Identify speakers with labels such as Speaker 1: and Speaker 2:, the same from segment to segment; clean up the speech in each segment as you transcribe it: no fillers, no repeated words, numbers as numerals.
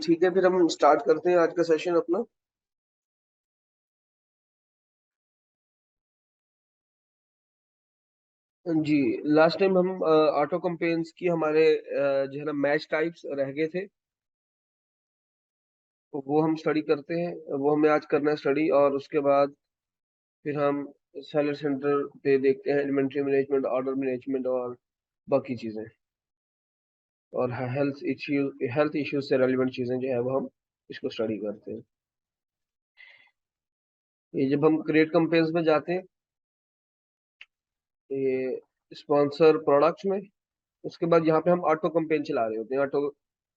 Speaker 1: ठीक है, फिर हम स्टार्ट करते हैं आज का सेशन अपना। जी, लास्ट टाइम हम ऑटो कंपेन्स की हमारे जो है ना मैच टाइप्स रह गए थे, तो वो हम स्टडी करते हैं। वो हमें आज करना है स्टडी, और उसके बाद फिर हम सेलर सेंटर पे देखते हैं इन्वेंट्री मैनेजमेंट, ऑर्डर मैनेजमेंट और बाकी चीज़ें, और हेल्थ इश्यूज से रेलिवेंट चीज़ें जो है वो हम इसको स्टडी करते हैं। ये जब हम क्रिएट कंपेन्स में जाते हैं, ये स्पॉन्सर प्रोडक्ट्स में, उसके बाद यहाँ पे हम ऑटो कंपेन चला रहे होते हैं,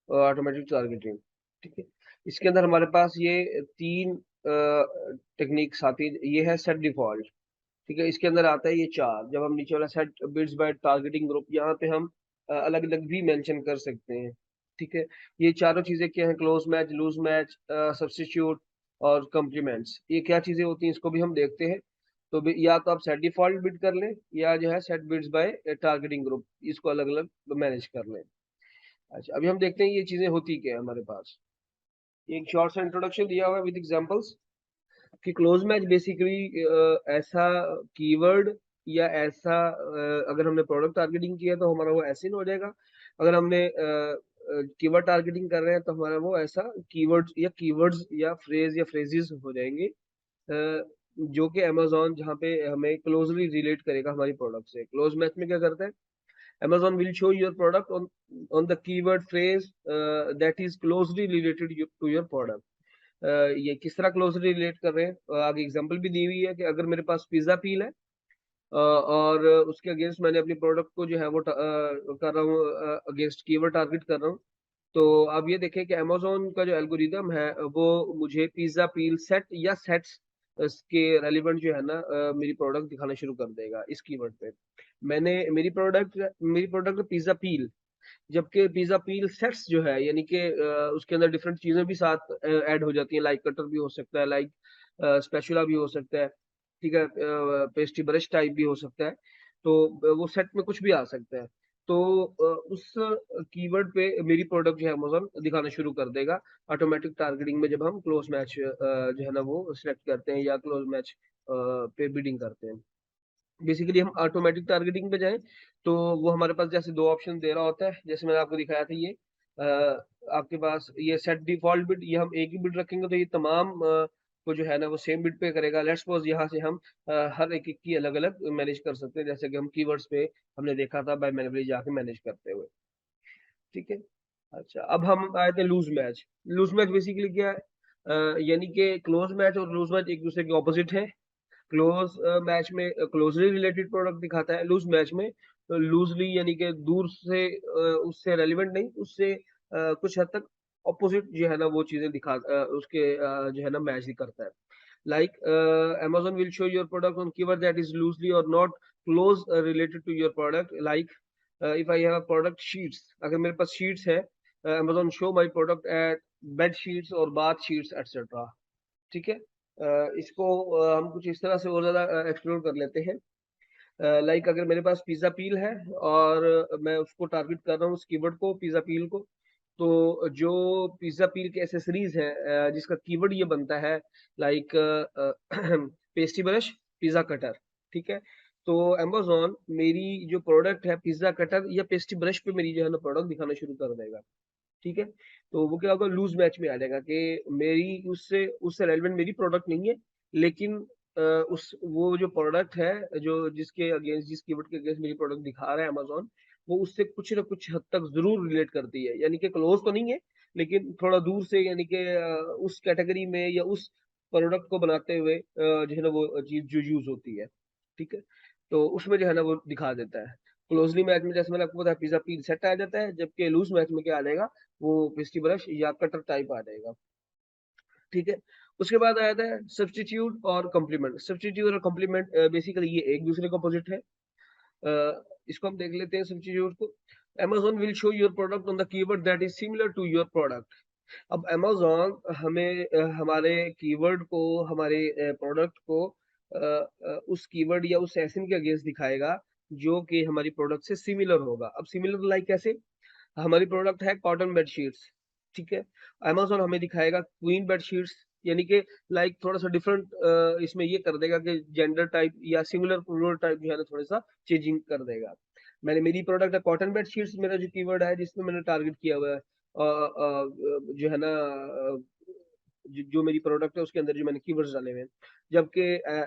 Speaker 1: ऑटोमेटिक टारगेटिंग। ठीक है, इसके अंदर हमारे पास ये तीन टेक्निक्स आती है। ये है सेट डिफॉल्ट, ठीक है। इसके अंदर आता है ये चार। जब हम नीचे वाला set bids by targeting group, यहाँ पे हम अलग अलग भी मेंशन कर सकते हैं। ठीक है, ये चारों चीजें क्या है? Close match, loose match, substitute और कम्प्लीमेंट्स। ये क्या चीजें होती हैं इसको भी हम देखते हैं। तो या तो आप सेट डिफॉल्ट बिड कर लें, या जो है set bids by targeting group, इसको अलग अलग मैनेज कर लें। अच्छा, अभी हम देखते हैं ये चीजें होती क्या है हमारे पास। एक शॉर्ट सा इंट्रोडक्शन दिया हुआ है विद एग्जांपल्स कि क्लोज मैच बेसिकली ऐसा कीवर्ड या ऐसा अगर हमने प्रोडक्ट टारगेटिंग किया तो हमारा वो ऐसे हो जाएगा। अगर हमने कीवर्ड टारगेटिंग कर रहे हैं तो हमारा वो ऐसा कीवर्ड्स या फ्रेज या फ्रेजेस हो जाएंगे, जो कि अमेजोन जहाँ पे हमें क्लोजली रिलेट करेगा हमारी प्रोडक्ट से। क्लोज मैच में क्या करता है? Amazon will show your product on the keyword phrase that is closely related to your product. ये किस तरह क्लोजली रिलेट कर रहे हैं? आगे एग्जांपल भी दी हुई है कि अगर मेरे पास पिज्जा पील है, और उसके अगेंस्ट मैंने अपनी प्रोडक्ट को जो है वो कर रहा हूँ, अगेंस्ट कीवर्ड टारगेट कर रहा हूँ, तो अब ये देखें कि अमेजोन का जो एल्गोरिदम है वो मुझे पिज्जा पील सेट या सेट्स के रेलिवेंट जो है ना मेरी प्रोडक्ट दिखाना शुरू कर देगा इस कीवर्ड पे। मैंने मेरी प्रोडक्ट पिज्जा पील, जबकि पिज्जा पील सेट्स जो है, यानी कि उसके अंदर डिफरेंट चीजें भी साथ ऐड हो जाती हैं। लाइक कटर भी हो सकता है, लाइक स्पैचुला भी हो सकता है, ठीक है, पेस्ट्री ब्रश टाइप भी हो सकता है। तो वो सेट में कुछ भी आ सकता है। तो उस कीवर्ड पे मेरी प्रोडक्ट जो है अमेज़न दिखाना शुरू कर देगा ऑटोमेटिक टारगेटिंग में, जब हम क्लोज मैच जो है ना वो सिलेक्ट करते हैं या क्लोज मैच पे बिडिंग करते हैं। बेसिकली हम ऑटोमेटिक टारगेटिंग पे जाएं तो वो हमारे पास जैसे दो ऑप्शन दे रहा होता है, जैसे मैंने आपको दिखाया था। ये आपके पास ये सेट डिफॉल्ट बिड, ये हम एक ही बिड रखेंगे तो ये तमाम को जो है ना वो सेम बिड पे करेगा। लेट्स सपोज यहाँ से हम हर एक की अलग अलग मैनेज कर सकते हैं, जैसे कि हम कीवर्ड्स पे हमने देखा था बाय मैनुअली जाके मैनेज करते हुए। ठीक है, अच्छा, अब हम आए थे loose match. Loose match basically क्या है? यानी कि क्लोज मैच और लूज मैच एक दूसरे के ऑपोजिट है। क्लोज मैच में क्लोजली रिलेटेड प्रोडक्ट दिखाता है, लूज मैच में लूजली यानी कि दूर से उससे रेलिवेंट नहीं, उससे कुछ हद तक ऑपोजिट जो है ना वो चीजें उसके जो है ना मैच करता है। Like Amazon will show your product on keyword that is loosely or not close related to your product. Like if I have a product sheets, अगर मेरे पास sheets है, Amazon show my product at bed sheets और bath sheets etc. ठीक है, इसको हम कुछ इस तरह से और ज्यादा एक्सप्लोर कर लेते हैं। लाइक अगर मेरे पास पिज्जा पील है और मैं उसको टारगेट कर रहा हूँ, उस कीवर्ड को, पिज्जा पील को, तो जो पिज्जा पील के एसेसरीज है जिसका कीवर्ड ये बनता है, like pastry brush, pizza cutter. ठीक है, तो अमेजोन मेरी जो प्रोडक्ट है पिज्जा कटर या पेस्ट्री ब्रश पे मेरी जो है ना प्रोडक्ट दिखाना शुरू कर देगा। ठीक है, तो वो क्या होगा? लूज मैच में आ जाएगा कि मेरी उससे उससे रेलेवेंट मेरी प्रोडक्ट नहीं है, लेकिन उस वो जो प्रोडक्ट है जो जिसके अगेंस्ट, जिस कीवर्ड के अगेंस्ट मेरी प्रोडक्ट दिखा रहा है अमेजोन, वो उससे कुछ ना कुछ हद तक जरूर रिलेट करती है। यानी कि क्लोज तो नहीं है, लेकिन थोड़ा दूर से, यानी कि उस कैटेगरी में या उस प्रोडक्ट को बनाते हुए जो है ना वो चीज जो यूज होती है। ठीक है, तो उसमें जो है ना वो दिखा देता है। क्लोजली मैच में जैसे मैंने आपको बताया पिज्जा पील सेट आ जाता है, जबकि लूज मैच में क्या आ जाएगा? वो पेस्ट्री ब्रश या कटर टाइप आ जाएगा। ठीक है, उसके बाद आ जाता है सब्स्टिट्यूट और कॉम्प्लीमेंट। सब्स्टिट्यूट और कॉम्प्लीमेंट बेसिकली ये एक दूसरे के अपोजिट है। इसको हम देख लेते हैं सब्स्टिट्यूट को। Amazon will show your product on the keyword that is similar to your product. अब Amazon हमें हमारे कीवर्ड को, हमारे प्रोडक्ट को उस कीवर्ड या उस सेशन के अगेंस्ट दिखाएगा जो कि हमारी प्रोडक्ट से सिमिलर होगा। अब सिमिलर लाइक कैसे? हमारी प्रोडक्ट है कॉटन बेडशीट्स, ठीक है। अमेज़न हमें दिखाएगा क्वीन बेडशीट्स, यानी कि लाइक थोड़ा-सा डिफरेंट इसमें ये कर देगा कि जेंडर टाइप या सिमिलर प्लूरल टाइप जो है ना थोड़ा-सा चेंजिंग कर देगा। मेरी प्रोडक्ट है कॉटन बेडशीट्स, मेरा जो कीवर्ड है जिसमें मैंने टारगेट किया हुआ है। जो है ना जो मेरी प्रोडक्ट है उसके अंदर जो मैंने कीवर्ड्स डाले हुए हैं। जबकि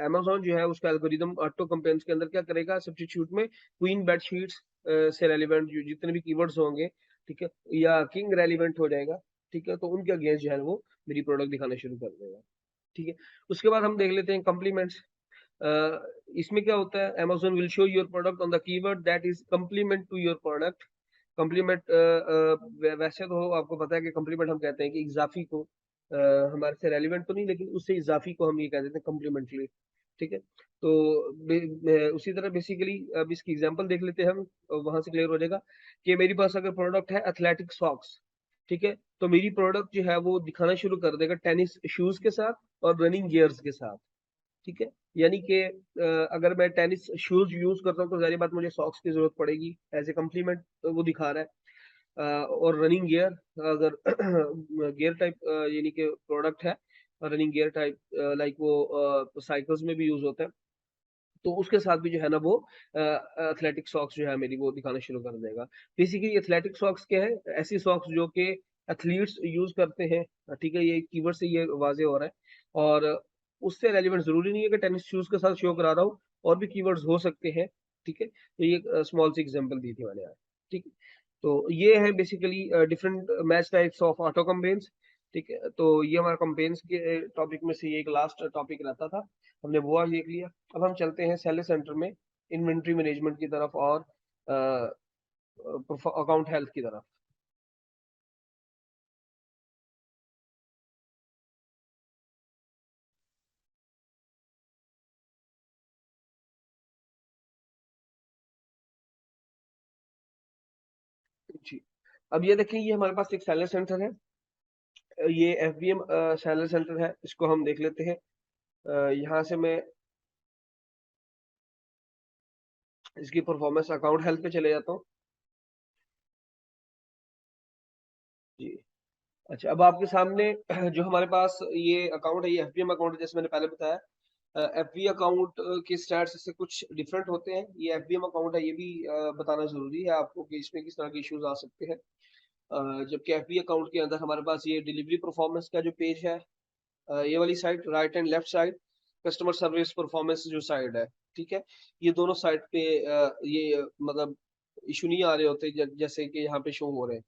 Speaker 1: अमेज़न जो है उसका एल्गोरिदम ऑटो कंपेयर्स के अंदर क्या करेगा, सब्स्टिट्यूट में क्वीन बेडशीट्स से रेलेवेंट जो जितने भी कीवर्ड्स होंगे, ठीक है, या किंग रेलेवेंट हो जाएगा, ठीक है, तो उनके अगेंस्ट जो है वो मेरी प्रोडक्ट दिखाना शुरू कर देगा, ठीक है। उसके बाद हम देख लेते हैं कॉम्प्लीमेंट्स। इसमें क्या होता है, Amazon will show your product on the keyword that is complement to your product. Complement वैसे तो आपको पता है कि कॉम्प्लीमेंट हम कहते हैं कि इजाफी को, हमारे से रेलिवेंट तो नहीं लेकिन उससे इजाफी को हम ये कह देते हैं कॉम्प्लीमेंट्री, ठीक है। तो उसी तरह बेसिकली अब इसकी एग्जांपल देख लेते हैं हम, वहां से क्लियर हो जाएगा कि मेरे पास अगर प्रोडक्ट है एथलेटिक सॉक्स, ठीक है, तो मेरी प्रोडक्ट जो है वो दिखाना शुरू कर देगा टेनिस शूज के साथ और रनिंग गियर्स के साथ, ठीक है। यानी कि अगर मैं टेनिस शूज यूज करता हूँ तो जाहिर बात मुझे सॉक्स की जरूरत पड़ेगी एज ए कम्प्लीमेंट, वो दिखा रहा है। और रनिंग गियर, अगर गियर टाइप यानी कि प्रोडक्ट है रनिंग गियर टाइप, लाइक वो साइकिल्स में भी यूज होता है, तो उसके साथ भी जो है ना वो एथलेटिक सॉक्स जो है मेरी वो दिखाना शुरू कर देगा। बेसिकली एथलेटिक सॉक्स क्या है, ऐसी सॉक्स जो कि एथलीट्स यूज करते हैं, ठीक है, ये कीवर्ड से ये वाजे हो रहा है। और उससे रेलिवेंट जरूरी नहीं है कि टेनिस शूज के साथ शो करा रहा हूँ, और भी कीवर्ड्स हो सकते हैं, ठीक है। तो ये स्मॉल सी एग्जांपल दी थी मैंने आज, ठीक है। तो ये है basically different match types of auto companies, ठीक है। तो ये हमारा कंपेन्स के टॉपिक में से ये एक लास्ट टॉपिक रहता था, हमने वो आज देख लिया। अब हम चलते हैं सेलर सेंटर में इन्वेंट्री मैनेजमेंट की तरफ और अकाउंट हेल्थ की तरफ। जी, अब ये देखिए, ये हमारे पास एक सेलर सेंटर है, ये एफबीएम सेलर सेंटर है, इसको हम देख लेते हैं। यहाँ से मैं इसकी परफॉर्मेंस अकाउंट हेल्थ पे चले जाता हूँ। जी, अच्छा, अब आपके सामने जो हमारे पास ये अकाउंट है, ये एफबीएम अकाउंट है, जैसे मैंने पहले बताया। एफबी अकाउंट के स्टैट्स से कुछ डिफरेंट होते हैं। ये एफबीएम अकाउंट है, ये भी बताना जरूरी है आपको कि इसमें किस तरह के इश्यूज आ सकते हैं। जबकि एफबी अकाउंट के अंदर हमारे पास ये डिलीवरी परफॉर्मेंस का जो पेज है, ये वाली side right and left side, customer service performance जो साइड है, ठीक है, ये दोनों साइड पे ये मतलब इशू नहीं आ रहे होते जैसे कि यहाँ पे शो हो रहे हैं,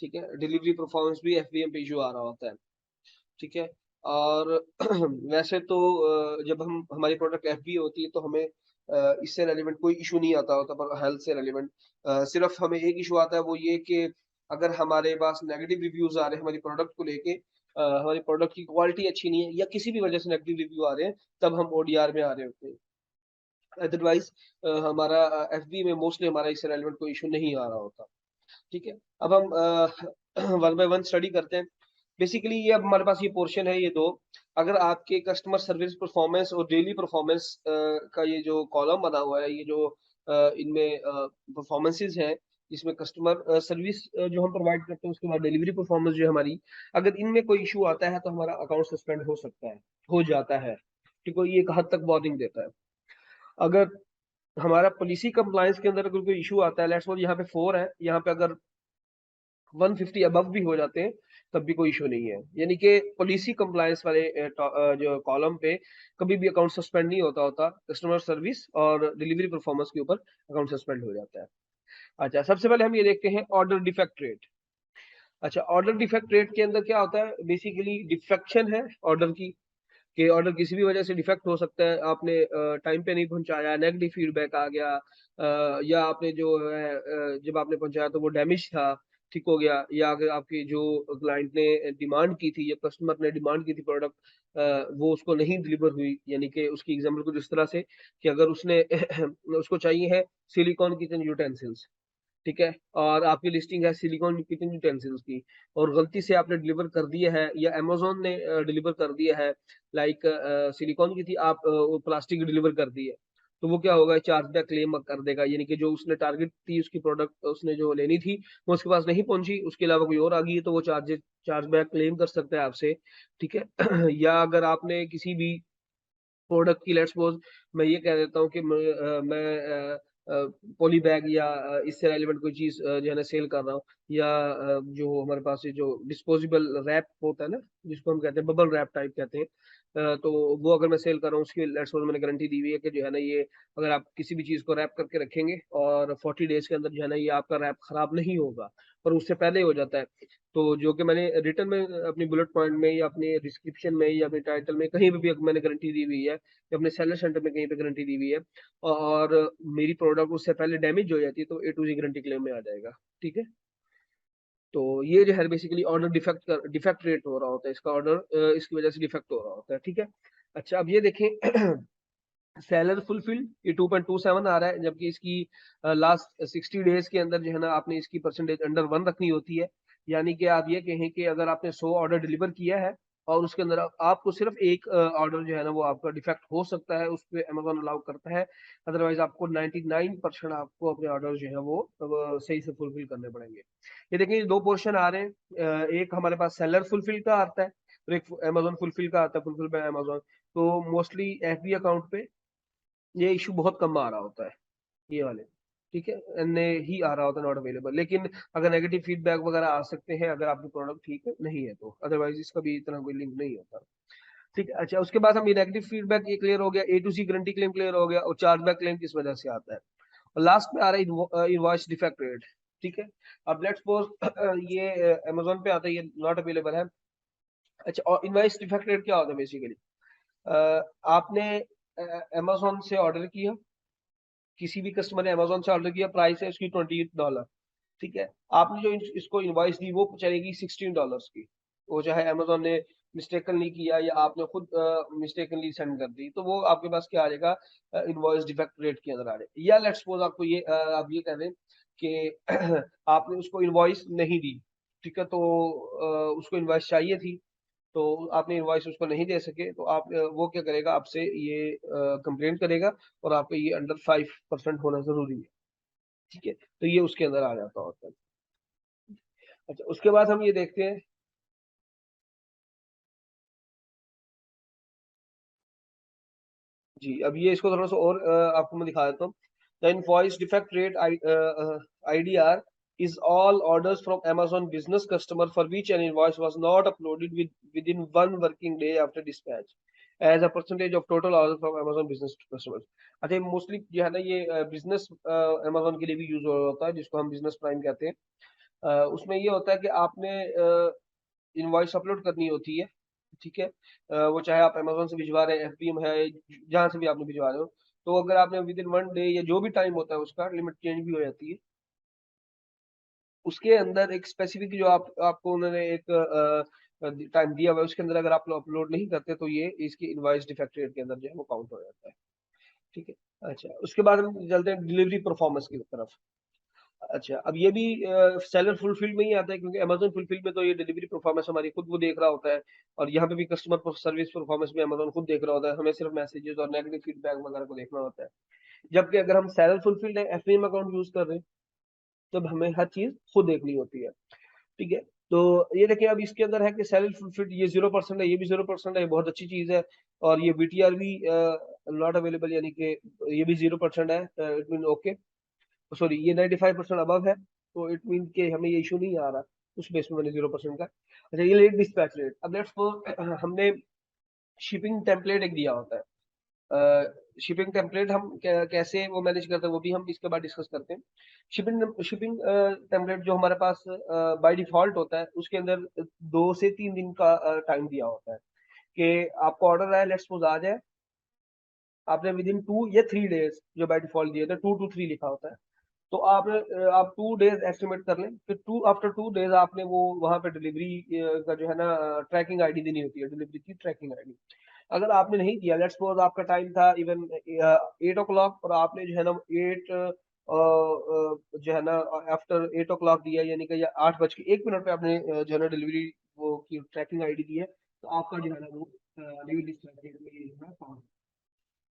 Speaker 1: ठीक है। डिलीवरी परफॉर्मेंस भी एफबीएम पे इशू आ रहा होता है, ठीक है। और वैसे तो जब हम हमारी प्रोडक्ट एफबी होती है तो हमें इससे रेलिवेंट कोई इशू नहीं आता होता, पर हेल्थ से रेलिवेंट सिर्फ हमें एक इशू आता है, वो ये कि अगर हमारे पास नेगेटिव रिव्यूज आ रहे हैं हमारी प्रोडक्ट को लेके, हमारी प्रोडक्ट की क्वालिटी अच्छी नहीं है या किसी भी वजह से नेगेटिव रिव्यू आ रहे हैं, तब हम ओडीआर में आ रहे होते हैं। अदरवाइज हमारा एफबी में मोस्टली हमारा इससे रेलिवेंट कोई इशू नहीं आ रहा होता, ठीक है। अब हम वन बाय वन स्टडी करते हैं। बेसिकली ये अब हमारे पास ये पोर्शन है, ये दो, अगर आपके कस्टमर सर्विस परफॉर्मेंस और डेली परफॉर्मेंस का ये जो कॉलम बना हुआ है, ये जो इनमें परफॉर्मेंसेस हैं, इसमें कस्टमर सर्विस जो हम प्रोवाइड करते हैं, उसके बाद डिलीवरी परफॉर्मेंस जो है हमारी, अगर इनमें कोई इशू आता है तो हमारा अकाउंट सस्पेंड हो सकता है, हो जाता है, ठीक है। ये एक हद तक वार्निंग देता है। अगर हमारा पॉलिसी कंप्लायंस के अंदर अगर कोई इशू आता है, लेट्स सपोज यहाँ पे 4 है, यहाँ पे अगर 150 अबव भी हो जाते हैं तब भी कोई इशू नहीं है, यानी कि पॉलिसी कंप्लायंस वाले जो कॉलम पे कभी भी अकाउंट सस्पेंड नहीं होता होता, कस्टमर सर्विस और डिलीवरी परफॉर्मेंस के ऊपर अकाउंट सस्पेंड हो जाता है। अच्छा, सबसे पहले हम ये देखते हैं ऑर्डर डिफेक्ट रेट। अच्छा, ऑर्डर डिफेक्ट रेट के अंदर क्या होता है, बेसिकली डिफेक्शन है ऑर्डर की, कि ऑर्डर किसी भी वजह से डिफेक्ट हो सकता है, आपने टाइम पे नहीं पहुंचाया, नेगेटिव फीडबैक आ गया, या आपने जो है जब आपने पहुंचाया तो वो डैमेज था, ठीक हो गया, या अगर आपकी जो क्लाइंट ने डिमांड की थी या कस्टमर ने डिमांड की थी प्रोडक्ट, वो उसको नहीं डिलीवर हुई, यानी कि उसकी एग्जाम्पल कुछ इस तरह से कि अगर उसने उसको चाहिए है सिलिकॉन किचन यूटेंसिल्स, ठीक है, और आपकी लिस्टिंग है सिलिकॉन किचन यूटेंसिल्स की, और गलती से आपने डिलीवर कर दिया है या अमेजोन ने डिलीवर कर दिया है, लाइक सिलिकॉन की थी, आप प्लास्टिक डिलीवर कर दी है, तो वो क्या होगा, चार्जबैक क्लेम कर देगा, यानी कि जो उसने टारगेट थी उसकी प्रोडक्ट उसने जो लेनी थी वो उसके पास नहीं पहुंची, उसके अलावा कोई और आ गई, तो वो चार्जबैक क्लेम कर सकता है आपसे, ठीक है। या अगर आपने किसी भी प्रोडक्ट की, लेट्स सपोज मैं ये कह देता हूँ कि मैं पॉली बैग या इससे रेलिवेंट कोई चीज जो है ना सेल कर रहा हूँ, या जो हमारे पास ये जो डिस्पोजेबल रैप होता है ना, जिसको हम कहते हैं बबल रैप टाइप कहते हैं, तो वो अगर मैं सेल कर रहा हूँ, उसकी लेट्स सपोज मैंने गारंटी दी हुई है कि जो है ना ये अगर आप किसी भी चीज को रैप करके रखेंगे और 40 डेज के अंदर जो है ना ये आपका रैप खराब नहीं होगा, पर उससे पहले हो जाता है। तो जो कि मैंने रिटर्न में अपनी बुलेट पॉइंट में या अपने डिस्क्रिप्शन में या अपने टाइटल में कहीं भी मैंने गारंटी दी हुई है, या अपने सेलर सेंटर में कहीं पे गारंटी दी हुई है, और मेरी प्रोडक्ट उससे पहले डैमेज हो जाती है, तो A to Z guarantee claim में आ जाएगा, ठीक है। तो ये जो है बेसिकली ऑर्डर डिफेक्ट रेट हो रहा होता है, इसका ऑर्डर इसकी वजह से डिफेक्ट हो रहा होता है, ठीक है। अच्छा, अब ये देखें सेलर फुलफिल ये 2.27 आ रहा है, जबकि इसकी लास्ट 60 डेज के अंदर जो है ना आपने इसकी परसेंटेज अंडर 1 रखनी होती है। यानी कि आप ये कहें कि अगर आपने 100 ऑर्डर डिलीवर किया है और उसके अंदर आपको सिर्फ एक ऑर्डर जो है ना वो आपका डिफेक्ट हो सकता है, उस पर अमेजोन अलाउ करता है, अदरवाइज आपको 99% आपको अपने ऑर्डर जो है वो सही से फुलफिल करने पड़ेंगे। ये देखिए, ये दो पोर्शन आ रहे हैं, एक हमारे पास सेलर फुलफिल का आता है और एक अमेजोन फुलफिल का आता है, फुलफिल बाय अमेजोन। तो मोस्टली एफबी अकाउंट पे ये इशू बहुत कम आ रहा होता है, ये वाले, ठीक है, एन ही आ रहा होता है नॉट अवेलेबल, लेकिन अगर नेगेटिव फीडबैक वगैरह आ सकते हैं अगर आपकी प्रोडक्ट ठीक नहीं है तो, अदरवाइज इसका भी इतना कोई लिंक नहीं होता, ठीक है। अच्छा, उसके बाद हम ये नेगेटिव फीडबैक ये क्लियर हो गया, A to Z guarantee claim clear हो गया, और चार्जबैक क्लेम किस वजह से आता है, और लास्ट में आ रहा है इनवॉइस डिफेक्ट रेट, ठीक है। अब लेट्स सपोज ये अमेजोन पे आता है, ये नॉट अवेलेबल है। अच्छा, और इनवॉइस डिफेक्ट रेट क्या होता है बेसिकली, आपने अमेजोन से ऑर्डर किया, किसी भी कस्टमर ने अमेजोन से ऑर्डर किया, प्राइस है उसकी $28, ठीक है। आपने जो इसको इनवॉइस दी वो चलेगी $16 की, वो चाहे अमेजोन ने मिस्टेकनली किया या आपने खुद मिस्टेकनली सेंड कर दी, तो वो आपके पास क्या आ जाएगा, इनवॉइस डिफेक्ट रेट के अंदर आ जाएगा। या लेट्स सपोज आपको ये आप ये कह दें कि आपने उसको इनवॉइस नहीं दी, ठीक है, तो उसको इनवॉइस चाहिए थी, तो आपने इनवॉइस उसको नहीं दे सके, तो आप वो क्या करेगा, आपसे ये कंप्लेंट करेगा, और आपका ये अंडर 5% होना जरूरी है, ठीक है। तो ये उसके अंदर आ जाता होता है। अच्छा, उसके बाद हम ये देखते हैं, जी अब ये इसको थोड़ा सा और आपको मैं दिखा देता हूँ। The invoice defect rate IDR is all orders from Amazon business customer for which an invoice was not uploaded within 1 working day after dispatch as a percentage of total orders from Amazon business customers। अच्छा, mostly जो है ना ये business Amazon के लिए भी use होता है, जिसको हम बिजनेस प्राइम कहते हैं। उसमें ये होता है कि आपने इनवॉइस अपलोड करनी होती है, ठीक है। वो चाहे आप अमेजोन से भिजवा रहे हैं, FBM है, जहां से भी आपने भिजवा रहे हो, तो अगर आपने विद इन 1 डे या जो भी टाइम होता है उसका लिमिट चेंज भी हो जाती है, उसके अंदर एक स्पेसिफिक जो आपको उन्होंने एक टाइम दिया हुआ है, उसके अंदर अगर आप अपलोड नहीं करते तो ये इसकी इनवॉइस डिफेक्ट रेट के अंदर जो है वो काउंट हो जाता है, ठीक है। अच्छा, उसके बाद हम चलते हैं डिलीवरी परफॉर्मेंस की तरफ। अच्छा, अब ये भी सेलर फुलफिल में ही आता है, क्योंकि अमेजोन फुलफिल में तो ये डिलीवरी परफॉर्मेंस हमारी खुद वो देख रहा होता है, और यहाँ पे भी कस्टमर सर्विस परफॉर्मेंस भी अमेजोन खुद देख रहा होता है, हमें सिर्फ मैसेजेस और नेगेटिव फीडबैक वगैरह को देखना होता है। जबकि अगर हम सेलर फुलफिल्ड है, FBM अकाउंट यूज कर रहे हैं, तब हमें हर चीज खुद देखनी होती है, ठीक है। तो ये देखिए, अब इसके अंदर है कि सेलर फुलफिल्ड ये 0% है, ये भी 0% है, बहुत अच्छी चीज है। और ये BTR भी नॉट अवेलेबल, यानी कि ये भी 0% है, इट मीन ओके, सॉरी ये 95% अबव है, तो इट मीन के हमें ये इशू नहीं आ रहा, उस बेस में मैंने 0% का। अच्छा, ये लेट डिस्पैच रेट, अब लेट्स सपोज हमने शिपिंग टेम्पलेट एक दिया होता है, शिपिंग टेम्पलेट हम कैसे वो मैनेज करते हैं वो भी हम इसके बाद डिस्कस करते हैं। शिपिंग शिपिंग टेम्पलेट जो हमारे पास बाय डिफॉल्ट होता है, उसके अंदर 2 से 3 दिन का टाइम दिया होता है, कि आपको ऑर्डर आया, लेट्स सपोज आ जाए, आपने विद इन 2 या 3 डेज जो बाय डिफॉल्ट दिए थे, 2 to 3 लिखा होता है, तो आप 2 डेज एस्टिमेट कर लें, फिर आफ्टर 2 डेज आपने वो वहां पे डिलीवरी का जो है ना ट्रैकिंग आईडी देनी होती है, डिलीवरी की ट्रैकिंग आईडी। अगर आपने नहीं दिया, लेट्स सपोज आपका टाइम था इवन 8 o'clock, और आपने जो है ना 8 जो है ना आफ्टर 8 o'clock दिया, यानी कि 8:01 पे आपने जो है ना डिलीवरी वो की ट्रैकिंग आईडी दी है, तो आपका जो है ना वो डिलीवरी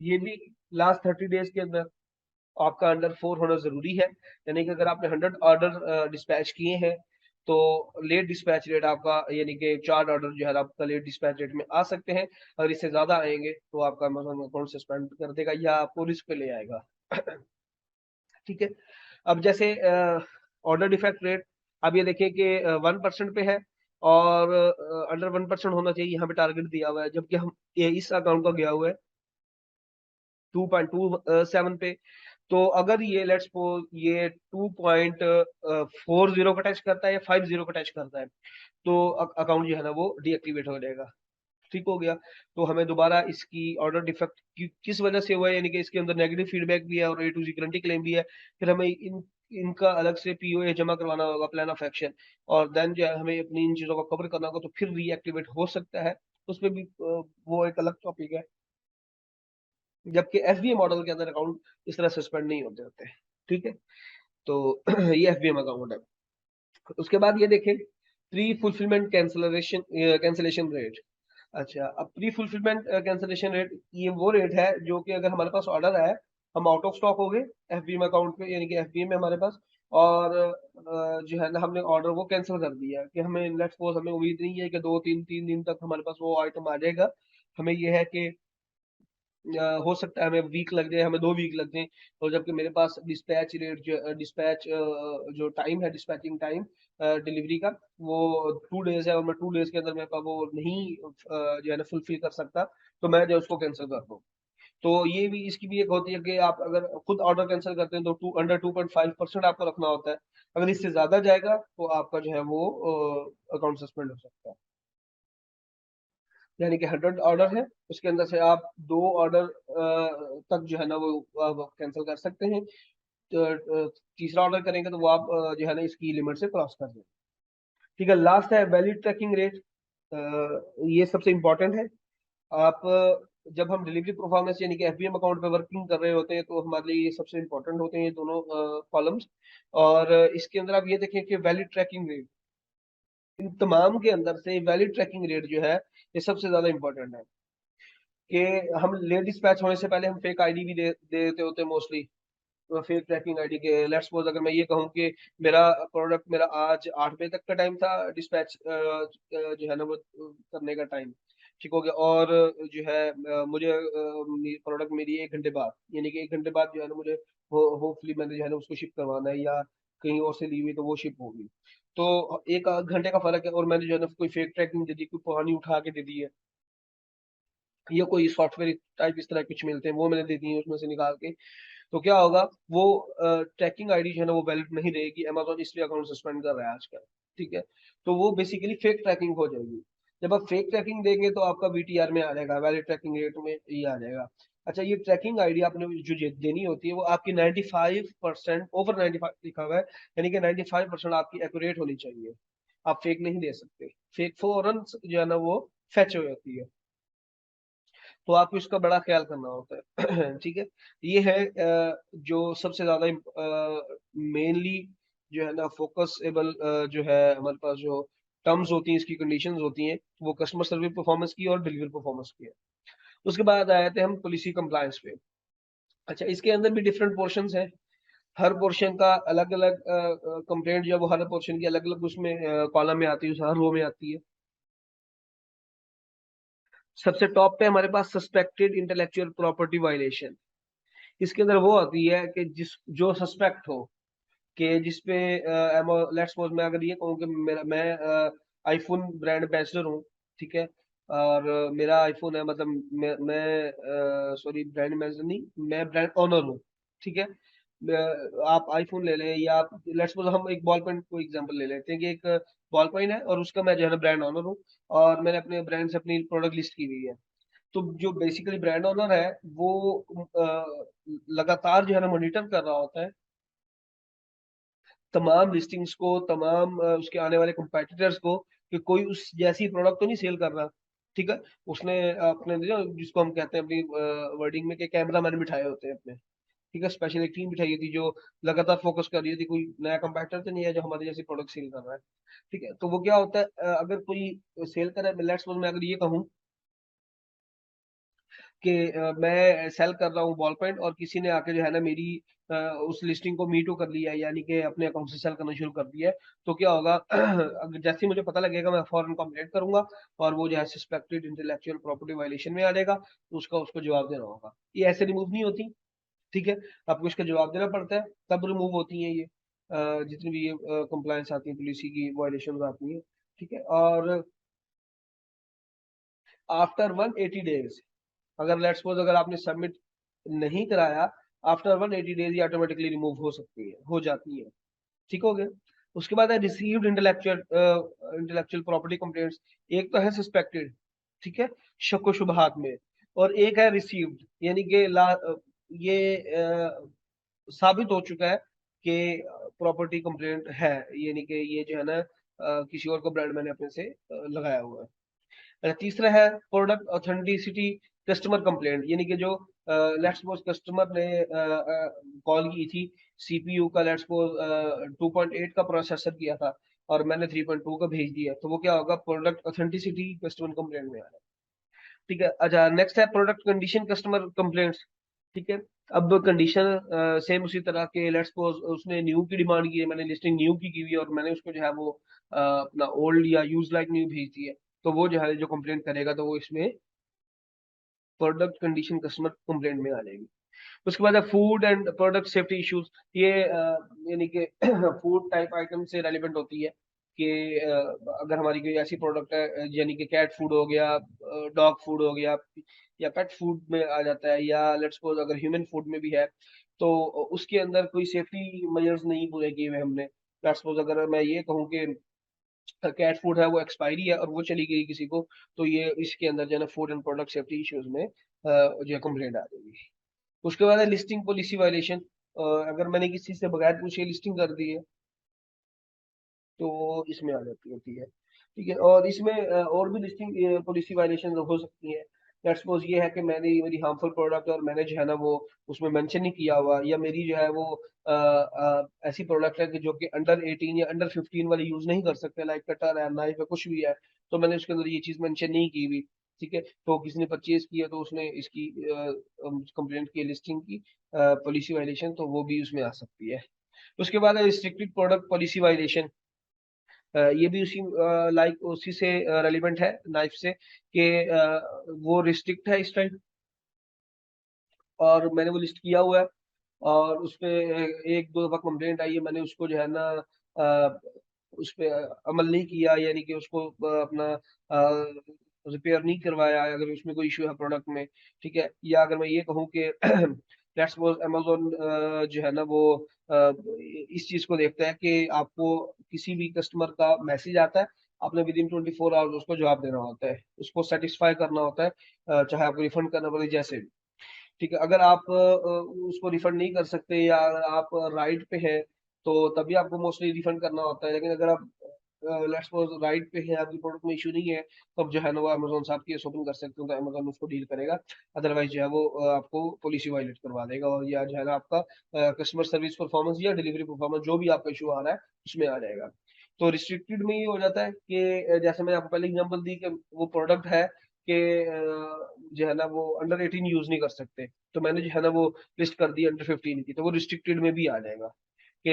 Speaker 1: ये भी लास्ट 30 डेज के अंदर आपका अंडर 4 होना जरूरी है। यानी कि अगर आपने 100 ऑर्डर डिस्पैच किए हैं तो लेट डिस्पैच रेट आपका, यानी कि 4 ऑर्डर जो है आपका लेट डिस्पैच रेट में आ सकते हैं। अगर इससे ज्यादा आएंगे तो आपका अमेजोन अकाउंट सस्पेंड कर देगा या आपको रिस्क पे ले आएगा। ठीक है। अब जैसे ऑर्डर डिफेक्ट रेट, अब ये देखिए कि 1% पे है और अंडर 1% होना चाहिए, यहाँ पे टारगेट दिया हुआ है, जबकि हम ये इस अकाउंट का गया हुआ है 2.27 पे। तो अगर ये लेट्स सपोज ये 2.40 का टच करता है या 50 का टच करता है तो अकाउंट जो है ना वो डीएक्टिवेट हो जाएगा। ठीक हो गया। तो हमें दोबारा इसकी ऑर्डर डिफेक्ट किस वजह से हुआ है, यानी कि इसके अंदर नेगेटिव फीडबैक भी है और ए टू जी गारंटी क्लेम भी है। फिर हमें इनका अलग से पीओए जमा करवाना होगा, प्लान ऑफ एक्शन, और देन जो है हमें अपनी इन चीजों को कवर करना होगा, तो फिर रीएक्टिवेट हो सकता है। उसमें भी वो एक अलग टॉपिक है। जबकि एफबीए मॉडल के अंदर अकाउंट इस तरह सस्पेंड नहीं होते होते। ठीक है। तो ये एफबीएम अकाउंट है। उसके बाद ये देखें pre fulfilment cancellation cancellation rate. अच्छा, अब प्री फुलफिलमेंट कैंसलेशन रेट ये वो रेट है जो कि अगर हमारे पास ऑर्डर है, हम आउट ऑफ स्टॉक हो गए एफबीएम अकाउंट पे, यानी कि एफबीएम में हमारे पास, और जो है ना हमने ऑर्डर वो कैंसिल कर दिया कि हमें लेट्स सपोज हमें उम्मीद नहीं है कि 2 3 3 दिन तक हमारे पास वो आइटम आ जाएगा। हमें ये है कि हो सकता है हमें वीक लग जाए, हमें 2 वीक लग जाए। और जबकि मेरे पास डिस्पैच रेट जो डिस्पैच जो टाइम है, डिस्पैचिंग टाइम डिलीवरी का, वो 2 डेज है, और मैं 2 डेज के अंदर मेरे पास वो नहीं जो है ना फुलफिल कर सकता, तो मैं जो उसको कैंसिल कर दूँ। तो ये भी इसकी भी एक होती है कि आप अगर खुद ऑर्डर कैंसिल करते हैं तो अंडर 2.5% आपको रखना होता है। अगर इससे ज्यादा जाएगा तो आपका जो है वो अकाउंट सस्पेंड हो सकता है। यानी कि 100 ऑर्डर है, उसके अंदर से आप 2 ऑर्डर तक जो है ना वो आप कैंसिल कर सकते हैं। तो, तीसरा ऑर्डर करेंगे तो वो आप जो है ना इसकी लिमिट से क्रॉस कर दें। ठीक है। लास्ट है वैलिड ट्रैकिंग रेट। ये सबसे इंपॉर्टेंट है। आप जब हम डिलीवरी परफॉर्मेंस यानी कि एफबीएम अकाउंट पे वर्किंग कर रहे होते हैं तो हमारे लिए ये सबसे इंपॉर्टेंट होते हैं ये दोनों कॉलम्स। और इसके अंदर आप ये देखें कि वैलिड ट्रैकिंग रेट, इन तमाम के अंदर से वैलिड ट्रैकिंग रेट जो है ये सबसे ज्यादा इंपॉर्टेंट है। कि हम लेट डिस्पैच होने से पहले हम फेक आईडी भी दे देते होते हैं मोस्टली, फेक ट्रैकिंग आईडी के। लेट्स सपोज अगर मैं ये कहूँ कि मेरा प्रोडक्ट मेरा आज 8 बजे तक का टाइम था डिस्पैच जो है ना वो करने का टाइम, ठीक हो गया, और जो है मुझे प्रोडक्ट मेरी 1 घंटे बाद, यानी कि 1 घंटे बाद जो है ना मुझे होपफुली मैंने जो है ना उसको शिप करवाना है या कहीं और से ली हुई तो वो शिप होगी। तो 1 घंटे का फर्क है, और मैंने जो है ना कोई फेक ट्रैकिंग दे दी, कोई पुरानी उठा के दे दी है, या कोई सॉफ्टवेयर टाइप इस तरह कुछ मिलते हैं वो मैंने दे दी है उसमें से निकाल के, तो क्या होगा, वो ट्रैकिंग आईडी जो है ना वो वैलिड नहीं रहेगी। अमेजोन इसलिए अकाउंट सस्पेंड कर रहा है आजकल। ठीक है। तो वो बेसिकली फेक ट्रैकिंग हो जाएगी। जब आप फेक ट्रैकिंग देंगे तो आपका बीटीआर में आ जाएगा, वैलिड ट्रैकिंग रेट में ये आ जाएगा। अच्छा, ये ट्रैकिंग आईडी आपने जो देनी होती है वो आपकी 95% ओवर 95 लिखा हुआ है, यानी कि 95% आपकी एक्यूरेट होनी चाहिए। आप फेक नहीं दे सकते। फेक फौरन जो है ना वो फैच हो जाती है। तो आपको इसका बड़ा ख्याल करना होता है। ठीक है। ये है जो सबसे ज्यादा मेनली जो है ना फोकसेबल जो है हमारे पास जो टर्म्स होती हैं, इसकी कंडीशंस होती हैं, वो कस्टमर सर्विस परफॉर्मेंस की और डिलीवरी परफॉर्मेंस की है। उसके बाद आए थे हम पॉलिसी कंप्लायंस पे। अच्छा, इसके अंदर भी डिफरेंट पोर्शंस हैं। हर पोर्शन का अलग अलग कंप्लेंट जो है वो हर पोर्शन की अलग अलग उसमें कॉलम में आती है, हर रो में आती है। सबसे टॉप पे हमारे पास सस्पेक्टेड इंटेलेक्चुअल प्रॉपर्टी वायलेशन। इसके अंदर वो आती है कि जिस जो सस्पेक्ट हो कि जिसपे लेट्स सपोज मैं अगर ये कहूँ कि मेरा मैं आईफोन ब्रांड एम्बेसडर हूँ, ठीक है, और मेरा आईफोन है, मतलब मैं सॉरी ब्रांड एम्बेसडर नहीं, मैं ब्रांड ओनर हूँ। ठीक है। आप आईफोन ले लें या आप लेट्स सपोज हम एक बॉल पेन को एग्जांपल ले लेते हैं कि एक बॉल पेन है और उसका मैं जो है ना ब्रांड ओनर हूँ, और मैंने अपने ब्रांड से अपनी प्रोडक्ट लिस्ट की हुई है। तो जो बेसिकली ब्रांड ओनर है वो लगातार जो है ना मॉनिटर कर रहा होता है तमाम लिस्टिंग्स को, तमाम उसके आने वाले कंपेटिटर्स को, कि कोई उस जैसी प्रोडक्ट तो नहीं सेल कर रहा। ठीक है। उसने अपने जो जिसको हम कहते हैं अपनी वर्डिंग में कि कैमरा मैन बिठाए होते हैं अपने। ठीक है। स्पेशल एक टीम बिठाई थी जो लगातार फोकस कर रही थी कोई नया कंपेटिटर तो नहीं है जो हमारे जैसी प्रोडक्ट सेल कर रहा है। ठीक है। तो वो क्या होता है, अगर कोई सेल कर रहा है, लेट्स सपोज मैं अगर ये कहूँ कि मैं सेल कर रहा हूँ बॉल पेन और किसी ने आके जो है ना मेरी उस लिस्टिंग को मी टू कर लिया है, यानी कि अपने अकाउंट से सेल करना शुरू कर दिया है। तो क्या होगा अगर जैसे ही मुझे पता लगेगा मैं फौरन कंप्लेंट करूंगा और वो जो है सस्पेक्टेड इंटेलेक्चुअल प्रॉपर्टी वायलेशन में आ जाएगा, तो उसका उसको जवाब देना होगा। ये ऐसे रिमूव नहीं होती, ठीक है, आपको इसका जवाब देना पड़ता है, तब रिमूव होती है ये जितनी भी ये कंप्लायंस आती है, पॉलिसी की वायलेशन आती है, ठीक है। और आफ्टर 180 डेज, अगर लेट्स सपोज अगर आपने सबमिट नहीं कराया, आफ्टर 180 डेज ये ऑटोमेटिकली रिमूव हो सकती है, हो जाती है, ठीक हो गया। उसके बाद है रिसीव्ड इंटेलेक्चुअल प्रॉपर्टी कंप्लेंट्स। एक तो है सस्पेक्टेड, ठीक है, शक व शुबहात में, और एक है रिसीव्ड, यानी कि ये साबित हो चुका है कि प्रॉपर्टी कंप्लेंट है, यानी कि ये जो है ना किसी और को ब्रांड मैंने अपने से लगाया हुआ है। तीसरा है प्रोडक्ट ऑथेंटिसिटी कस्टमर कंप्लेंट, यानी कि जो लेट्स सपोज कस्टमर ने कॉल की थी, सीपीयू का लेट्स सपोज 2.8 का प्रोसेसर किया था और मैंने 3.2 का भेज दिया, तो वो क्या होगा, प्रोडक्ट ऑथेंटिसिटी कस्टमर कंप्लेंट में आ रहा है, ठीक है। अच्छा, नेक्स्ट है प्रोडक्ट कंडीशन कस्टमर कंप्लेंट्स, ठीक है। अब कंडीशन सेम उसी तरह के, लेट्स सपोज उसने न्यू की डिमांड की है, मैंने लिस्टिंग न्यू की हुई है और मैंने उसको जो है वो अपना ओल्ड या यूज लाइक न्यू भेज दी है, तो वो जो है जो कंप्लेंट करेगा तो वो इसमें प्रोडक्ट कंडीशन कस्टमर कंप्लेंट में आ जाएगी। उसके बाद है food and product safety issues. ये यानी कि फूड टाइप आइटम से रेलिवेंट होती है कि अगर हमारी कोई ऐसी प्रोडक्ट है यानी कि कैट फूड हो गया, डॉग फूड हो गया, या पेट फूड में आ जाता है, या लेट्स सपोज अगर ह्यूमन फूड में भी है, तो उसके अंदर कोई सेफ्टी मेजर्स नहीं पूरे किए हुए हमने। लेट्स सपोज अगर मैं ये कहूँ कि कैट फूड है वो एक्सपायरी है और वो चली गई किसी को, तो ये इसके अंदर जो है ना food and product safety issues में जो है कंप्लेंट आ जाएगी। उसके बाद है लिस्टिंग पॉलिसी वायलेशन। अगर मैंने किसी से बगैर पूछे लिस्टिंग कर दी है तो इसमें आ जाती होती है, ठीक है। और इसमें और भी लिस्टिंग पॉलिसी वायलेशन हो सकती है। लेट्स सपोज ये है कि मैंने मेरी हार्मफुल प्रोडक्ट और मैंने जो है ना वो उसमें मेंशन नहीं किया हुआ, या मेरी जो है वो ऐसी प्रोडक्ट है कि जो कि अंडर 18 या अंडर 15 वाले यूज नहीं कर सकते, लाइक कटर है, नाइफ है, कुछ भी है, तो मैंने उसके अंदर ये चीज मेंशन नहीं की हुई, ठीक है। तो किसी ने परचेज किया तो उसने इसकी कंप्लेंट की, लिस्टिंग की पॉलिसी वायलेशन, तो वो भी उसमें आ सकती है। उसके बाद है रिस्ट्रिक्टेड प्रोडक्ट पॉलिसी वायलेशन। ये भी उसी लाइक उसी से रेलिवेंट है नाइफ से कि वो रिस्ट्रिक्ट है इस टाइम, और मैंने वो लिस्ट किया हुआ है और उस पे एक दो दफा कंप्लेंट आई है, मैंने उसको जो है ना अ, उस पे अमल नहीं किया, यानी कि उसको अपना रिपेयर नहीं करवाया अगर उसमें कोई इशू है प्रोडक्ट में, ठीक है। या अगर मैं ये कहूँ कि लेट्स सपोज अमेजोन जो है ना वो इस चीज को देखता है कि आपको किसी भी कस्टमर का मैसेज आता है, आपने विद इन 24 आवर्स उसको जवाब देना होता है, उसको सेटिस्फाई करना होता है, चाहे आपको रिफंड करना पड़े जैसे भी, ठीक है। अगर आप उसको रिफंड नहीं कर सकते या अगर आप राइट पे हैं तो तभी आपको मोस्टली रिफंड करना होता है, लेकिन अगर आप लेट्स सपोज राइट पे हैं, आपकी प्रोडक्ट में इशू नहीं है, तो अब जो है ना वो अमेजोन से आप केस ओपन कर सकते हो, तो अमेजोन उसको डील करेगा। अदरवाइज जो है वो आपको पॉलिसी वायलेट करवा देगा, और या जो है ना आपका कस्टमर सर्विस परफॉर्मेंस या डिलीवरी परफॉर्मेंस जो भी आपका इशू आ रहा है उसमें आ जाएगा। तो रिस्ट्रिक्टेड में ये हो जाता है कि जैसे मैंने आपको पहले एग्जांपल दी कि वो प्रोडक्ट है कि जो है ना वो अंडर 18 यूज नहीं कर सकते, तो मैंने जो है ना वो लिस्ट कर दी अंडर 15 की, तो वो रिस्ट्रिक्टेड में भी आ जाएगा कि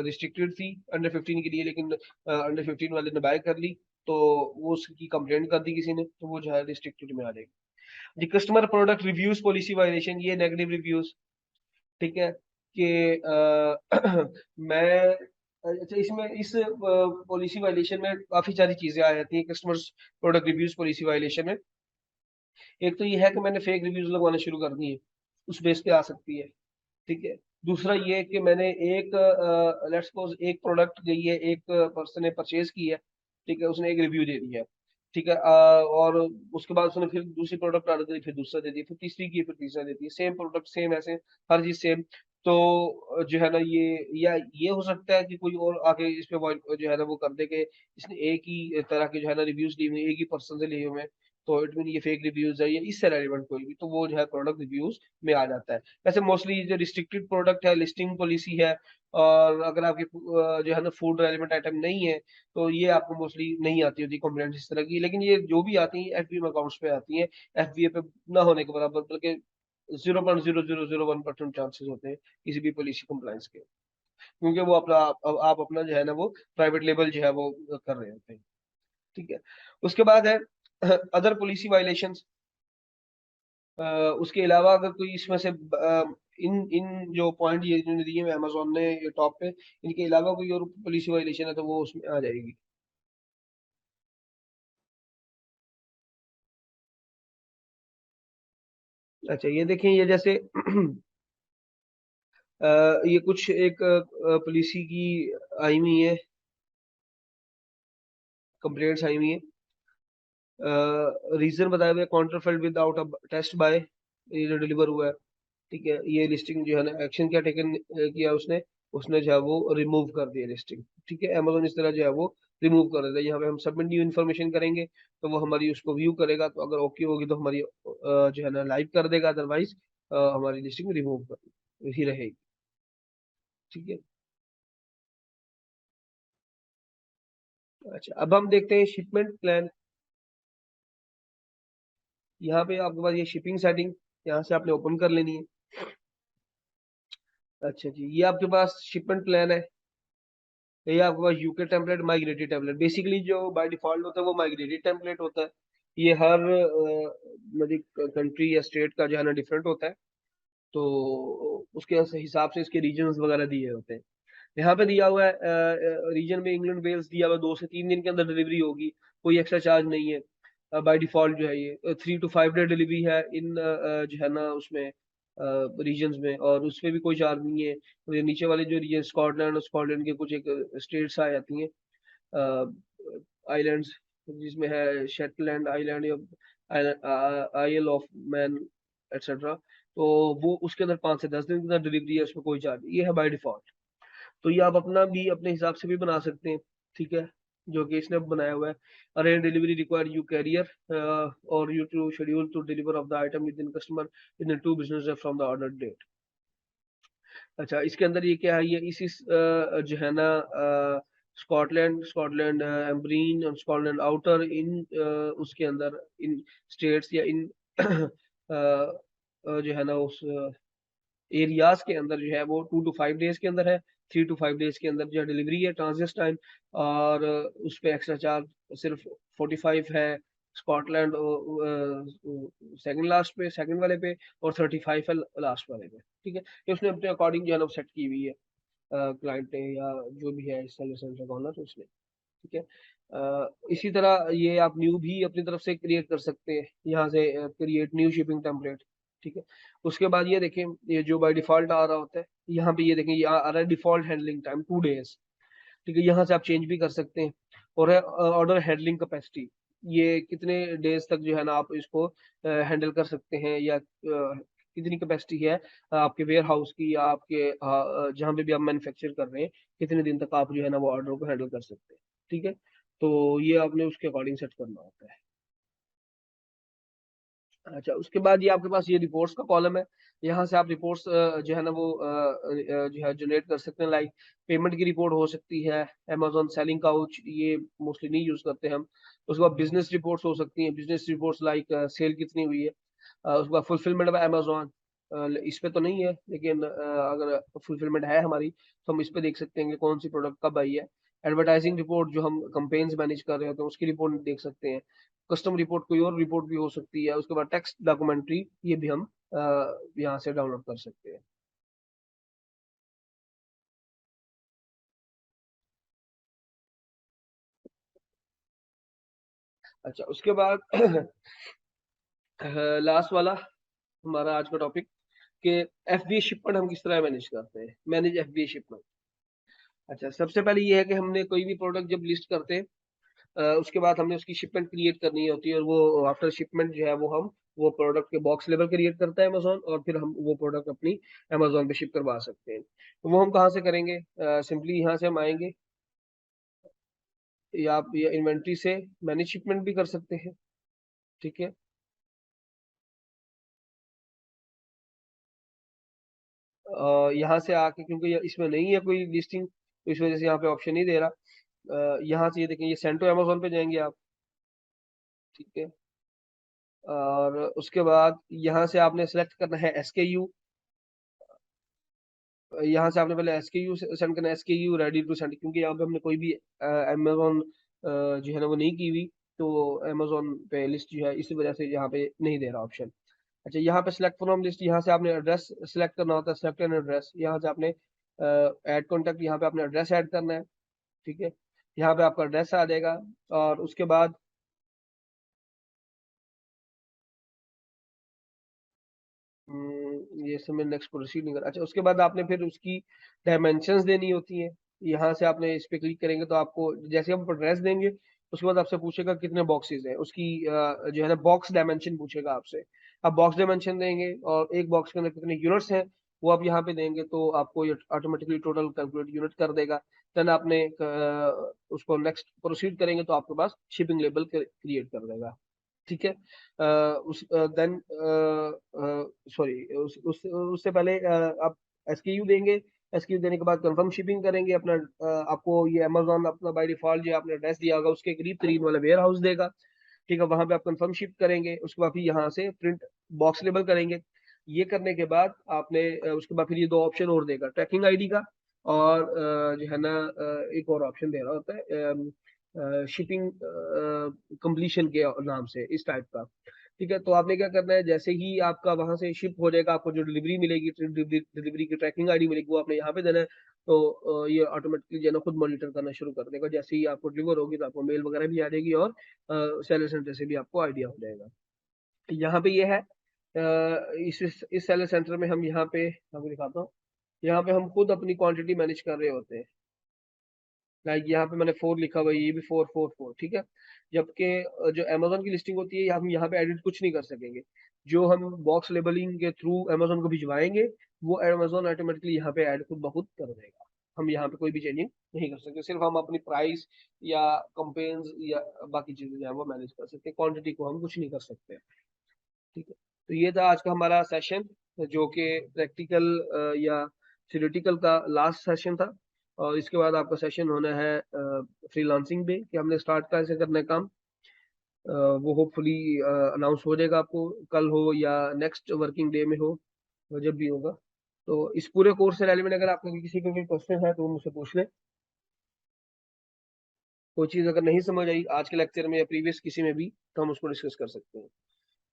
Speaker 1: रिस्ट्रिक्टेड थी अंडर 15 के लिए, लेकिन अंडर 15 वाले ने बाय कर ली, तो वो उसकी कंप्लेंट कर दी किसी ने, तो वो जो है रिस्ट्रिक्टेड में आ जाएगी। जी, customer product reviews policy violation, ये नेगेटिव रिव्यूज, ठीक है, कि मैं अच्छा इसमें इस पॉलिसी वायलेशन में काफी सारी चीजें आ जाती हैं customers product reviews policy violation में। एक तो ये है कि मैंने फेक रिव्यूज लगवाने शुरू कर दिए, उस बेस पे आ सकती है, ठीक है। दूसरा ये कि मैंने एक लेट्स सपोज एक प्रोडक्ट गई है, एक पर्सन ने परचेज की है, ठीक है, उसने एक रिव्यू दे दिया है, ठीक है, और उसके बाद उसने फिर दूसरी प्रोडक्ट ऑर्डर दी, फिर दूसरा दे दिया, फिर तीसरी की, फिर तीसरा देती है, सेम प्रोडक्ट सेम ऐसे हर चीज सेम, तो जो है ना ये, या ये हो सकता है कि कोई और आके इस पे जो है ना वो कर दे कि इसने एक ही तरह के जो है ना रिव्यूज लिए हुए हैं, एक ही पर्सन से लिए हुए हैं, तो इट मीन ये फेक रिव्यूज है, ये इससे रेलिवेंट कोई भी, तो वो जो है प्रोडक्ट रिव्यूज में आ जाता है। वैसे मोस्टली जो रिस्ट्रिक्टेड प्रोडक्ट है, लिस्टिंग पॉलिसी है, और अगर आपकी जो है ना फूड रेलिवेंट आइटम नहीं है, तो ये आपको मोस्टली नहीं आती होती कंप्लेंट इस तरह की। लेकिन ये जो भी आती है एफबीए अकाउंट्स पे आती है, एफबीए पे ना होने के बराबर, बल्कि 0.0001% चांसेस होते हैं किसी भी पॉलिसी कंप्लायंस के, क्योंकि वो अपना आप अपना जो है ना वो प्राइवेट लेबल जो है वो कर रहे होते हैं। ठीक है। उसके बाद है अदर पॉलिसी वायलेशंस। उसके अलावा अगर कोई इसमें से इन इन जो पॉइंट ये जो दिए हुए अमेजोन ने ये टॉप पे, इनके अलावा कोई और पॉलिसी वायलेशन है तो वो उसमें आ जाएगी। अच्छा, ये देखें, ये जैसे ये कुछ एक पॉलिसी की आई हुई है, कंप्लेंट्स आई हुई है। रीजन बताया हुआ है, काउंटरफेल्ड विदाउट अ टेस्ट बाय, ये जो डिलीवर हुआ है। ठीक है, ये लिस्टिंग जो है ना, एक्शन क्या टेकन किया उसने, उसने जो है वो रिमूव कर दिया लिस्टिंग। ठीक है, अमेजोन इस तरह जो है वो रिमूव कर देता है। यहाँ पे हम सबमिट न्यू इन्फॉर्मेशन करेंगे तो वो हमारी उसको व्यू करेगा, तो अगर ओके होगी तो हमारी जो है ना लाइव कर देगा, अदरवाइज हमारी लिस्टिंग रिमूव कर ही रहेगी। ठीक है। अच्छा, अब हम देखते हैं शिपमेंट प्लान। यहाँ पे आपके पास ये शिपिंग सेटिंग, यहाँ से आपने ओपन कर लेनी है। अच्छा जी, ये आपके पास शिपमेंट प्लान है। ये आपके पास UK template, migrated template, basically जो बाय डिफॉल्ट होता है वो माइग्रेटेड टेम्पलेट होता है। ये हर मतलब कंट्री या स्टेट का जो है ना डिफरेंट होता है, तो उसके हिसाब से इसके रीजन्स वगैरह दिए होते हैं। यहाँ पे दिया हुआ है रीजन में इंग्लैंड वेल्स दिया हुआ है, 2 से 3 दिन के अंदर डिलीवरी होगी, कोई एक्स्ट्रा चार्ज नहीं है। बाय डिफॉल्ट जो है ये 3 to 5 डे डिलीवरी है इन जो है ना उसमें रीजन्स में, और उसमें भी कोई चार्ज नहीं है। तो ये नीचे वाले जो रीजन, स्कॉटलैंड और स्कॉटलैंड के कुछ एक स्टेट्स आ जाती हैं, आइलैंड्स, जिसमें है शेटलैंड आइलैंड या आइल ऑफ मैन एक्सेट्रा, तो वो उसके अंदर 5 से 10 दिन के अंदर डिलीवरी है, उसमें कोई चार्ज, ये है बाय डिफॉल्ट। तो ये आप अपना भी अपने हिसाब से भी बना सकते हैं। ठीक है, जो कि इसने बनाया हुआ है। Arrange delivery require you carrier और you to schedule to deliver of the item within customer in 2 business days from the order date. अच्छा, इसके अंदर ये क्या है, ये इसी जो है ना स्कॉटलैंड, स्कॉटलैंड एम्ब्रीन और स्कॉटलैंड आउटर, इन उसके अंदर इन स्टेट्स या इन जो है ना उस एरियाज के अंदर जो है वो 2 to 5 डेज के अंदर है। 3 to 5 डेज के अंदर जो है डिलीवरी है, ट्रांजिट टाइम। और उस पे एक्स्ट्रा चार्ज सिर्फ 45 है स्कॉटलैंड सेकंड लास्ट पे, सेकंड वाले पे, और 35 है लास्ट वाले पे। ठीक है, ये उसने अपने अकॉर्डिंग जो है ना सेट की हुई है क्लाइंट ने, या जो भी है सेलर सेंटर का ओनर उसने। ठीक है। इसी तरह ये आप न्यू भी अपनी तरफ से क्रिएट कर सकते हैं, यहाँ से क्रिएट न्यू शिपिंग टेम्पलेट। ठीक है। उसके बाद ये देखें, ये जो बाय डिफॉल्ट आ रहा होता है, यहाँ पे ये देखें, ये आ रहा है डिफॉल्ट हैंडलिंग टाइम 2 days। ठीक है, यहाँ से आप चेंज भी कर सकते हैं। और है ऑर्डर हैंडलिंग कैपेसिटी, ये कितने डेज तक जो है ना आप इसको हैंडल कर सकते हैं, या कितनी कैपेसिटी है आपके वेयर हाउस की, या आपके जहाँ पे भी आप मैन्युफैक्चर कर रहे हैं, कितने दिन तक आप जो है ना वो ऑर्डर को हैंडल कर सकते हैं। ठीक है, तो ये आपने उसके अकॉर्डिंग सेट करना होता है। अच्छा, उसके बाद ये आपके पास ये रिपोर्ट्स का कॉलम है। यहाँ से आप रिपोर्ट्स जो है ना वो जो है जनरेट कर सकते हैं। लाइक पेमेंट की रिपोर्ट हो सकती है, अमेजोन सेलिंग काउच, ये मोस्टली नहीं यूज करते हम। उसके बाद बिजनेस रिपोर्ट्स हो सकती हैं, बिजनेस रिपोर्ट्स लाइक सेल कितनी हुई है। उसके बाद फुलफिलमेंट बाय अमेजोन, इस पे तो नहीं है, लेकिन अगर फुलफिलमेंट है हमारी तो हम इस पे देख सकते हैं कि कौन सी प्रोडक्ट कब आई है। एडवर्टाइजिंग रिपोर्ट, जो हम कंपेन्स मैनेज कर रहे होते हैं उसकी रिपोर्ट देख सकते हैं। कस्टम रिपोर्ट कोई और रिपोर्ट भी हो सकती है। उसके बाद टेक्स्ट डॉक्यूमेंट्री, ये भी हम यहाँ से डाउनलोड कर सकते हैं। अच्छा, उसके बाद लास्ट वाला हमारा आज का टॉपिक, कि एफबीए शिपमेंट हम किस तरह मैनेज करते हैं, मैनेज एफबीए शिपमेंट। अच्छा, सबसे पहले ये है कि हमने कोई भी प्रोडक्ट जब लिस्ट करते हैं, उसके बाद हमने उसकी शिपमेंट क्रिएट करनी होती है, और वो आफ्टर शिपमेंट जो है वो हम वो प्रोडक्ट के बॉक्स लेवल क्रिएट करता है अमेजोन, और फिर हम वो प्रोडक्ट अपनी अमेजोन पे शिप करवा सकते हैं। तो वो हम कहाँ से करेंगे, सिंपली यहाँ से हम आएंगे, या आप या इन्वेंट्री से मैनेज शिपमेंट भी कर सकते हैं। ठीक है। यहाँ से आके क्योंकि इसमें नहीं है कोई लिस्टिंग, तो इस वजह से यहाँ पे ऑप्शन नहीं दे रहा। यहाँ से ये देखें, ये सेंड टू अमेजोन पे जाएंगे आप, ठीक है। और उसके बाद यहाँ से आपने सेलेक्ट करना है SKU। यहाँ से आपने पहले SKU सेंड करना है, SKU रेडी टू सेंड, क्योंकि यहाँ पे हमने कोई भी अमेजोन जो है ना वो नहीं की हुई, तो अमेजोन पे लिस्ट जो है इसी वजह से यहाँ पे नहीं दे रहा ऑप्शन। अच्छा, यहाँ पे सिलेक्ट फ्रॉम लिस्ट, यहाँ से आपने एड्रेस सिलेक्ट करना होता है, सिलेक्ट एन एड्रेस। यहाँ से आपने ऐड कॉन्टेक्ट, यहाँ पे आपने एड्रेस ऐड करना है, ठीक है। यहाँ पे आपका एड्रेस आ जाएगा। और उसके बाद ये सब मैं नेक्स्ट प्रोसीड नहीं कर। अच्छा, उसके बाद आपने फिर उसकी डायमेंशंस देनी होती हैं। यहाँ से आपने इस पे क्लिक करेंगे तो आपको जैसे हम एड्रेस देंगे, उसके बाद आपसे पूछेगा कितने बॉक्सेस हैं, उसकी जो है ना बॉक्स डायमेंशन पूछेगा आपसे। आप बॉक्स डायमेंशन देंगे और एक बॉक्स के अंदर कितने यूनिट्स हैं वो आप यहाँ पे देंगे, तो आपको ये ऑटोमेटिकली टोटल कैलकुलेट यूनिट कर देगा। देन आपने उसको नेक्स्ट प्रोसीड करेंगे तो आपके पास शिपिंग लेबल क्रिएट कर देगा, ठीक है। उस देन सॉरी उससे पहले आप SKU देंगे। SKU देने के बाद कंफर्म शिपिंग करेंगे अपना। आपको ये अमेजोन अपना बाय डिफॉल्ट जो आपने एड्रेस दिया होगा उसके करीब तरीन वाला वेयर हाउस देगा, ठीक है। वहां पे आप कंफर्म शिप करेंगे, उसके बाद फिर यहाँ से प्रिंट बॉक्स लेबल करेंगे। ये करने के बाद आपने उसके बाद फिर ये दो ऑप्शन और देगा, ट्रैकिंग ID का, और जो है ना एक और ऑप्शन दे रहा होता है शिपिंग कंप्लीशन के नाम से, इस टाइप का, ठीक है। तो आपने क्या करना है, जैसे ही आपका वहां से शिप हो जाएगा, आपको जो डिलीवरी मिलेगी, डिलीवरी की ट्रैकिंग ID मिलेगी, वो आपने यहाँ पे देना है। तो ये ऑटोमेटिकली जो है ना खुद मॉनिटर करना शुरू कर देगा। जैसे ही आपको डिलीवर होगी तो आपको मेल वगैरह भी आ जाएगी, और सेलर सेंटर से भी आपको आइडिया हो जाएगा। यहाँ पे ये है, इस सेलर सेंटर में हम यहाँ पे आपको दिखाता हूँ। यहाँ पे हम खुद अपनी क्वांटिटी मैनेज कर रहे होते हैं। लाइक यहाँ पे मैंने 4 लिखा हुआ है, ये भी 4 4 4, ठीक है। जबकि जो अमेजोन की लिस्टिंग होती है हम यहाँ पे एडिट कुछ नहीं कर सकेंगे। जो हम बॉक्स लेबलिंग के थ्रू अमेजोन को भिजवाएंगे, वो अमेजोन ऑटोमेटिकली यहाँ पे ऐड खुद ब खुद कर देगा। हम यहाँ पे कोई भी चेंजिंग नहीं कर सकते, सिर्फ हम अपनी प्राइस या कंपेन्स या बाकी चीजें जो है वो मैनेज कर सकते हैं, क्वांटिटी को हम कुछ नहीं कर सकते, ठीक है। तो ये था आज का हमारा सेशन, जो कि प्रैक्टिकल या थ्योरेटिकल का लास्ट सेशन था। और इसके बाद आपका सेशन होना है फ्रीलांसिंग पे, कि हमने स्टार्ट कैसे करना है काम। वो होपफुली अनाउंस हो जाएगा आपको, कल हो या नेक्स्ट वर्किंग डे में हो, जब भी होगा। तो इस पूरे कोर्स से रेलिवेंट अगर आपको किसी को भी क्वेश्चन है तो वो मुझसे पूछ लें। कोई चीज़ अगर नहीं समझ आई आज के लेक्चर में या प्रीवियस किसी में भी, तो हम उसको डिस्कस कर सकते हैं।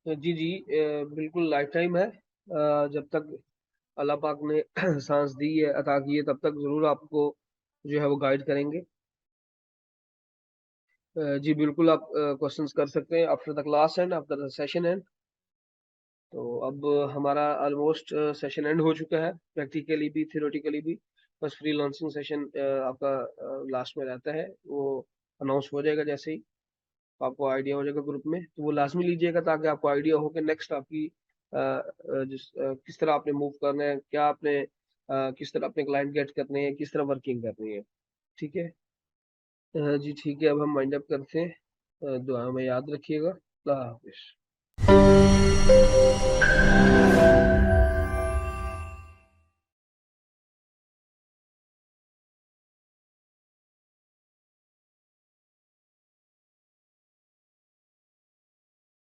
Speaker 1: तो जी जी, बिल्कुल लाइफ टाइम है। जब तक अल्लाह पाक ने सांस दी है, अता की है, तब तक जरूर आपको जो है वो गाइड करेंगे। जी बिल्कुल, आप क्वेश्चंस कर सकते हैं after the class and after the session and. तो अब हमारा ऑलमोस्ट सेशन एंड हो चुका है, प्रैक्टिकली भी थियोरेटिकली भी। बस फ्रीलांसिंग सेशन आपका लास्ट में रहता है, वो अनाउंस हो जाएगा जैसे ही आपको आइडिया हो जाएगा ग्रुप में, तो वो लाजमी लीजिएगा, ताकि आपको आइडिया हो कि नेक्स्ट आपकी किस तरह आपने मूव करना है, क्या आपने किस तरह अपने क्लाइंट गेट करने हैं, किस तरह वर्किंग करनी है, ठीक है। जी ठीक है, अब हम वाइंड अप करते हैं। दुआ में याद रखिएगा। अल्लाह हाफिज।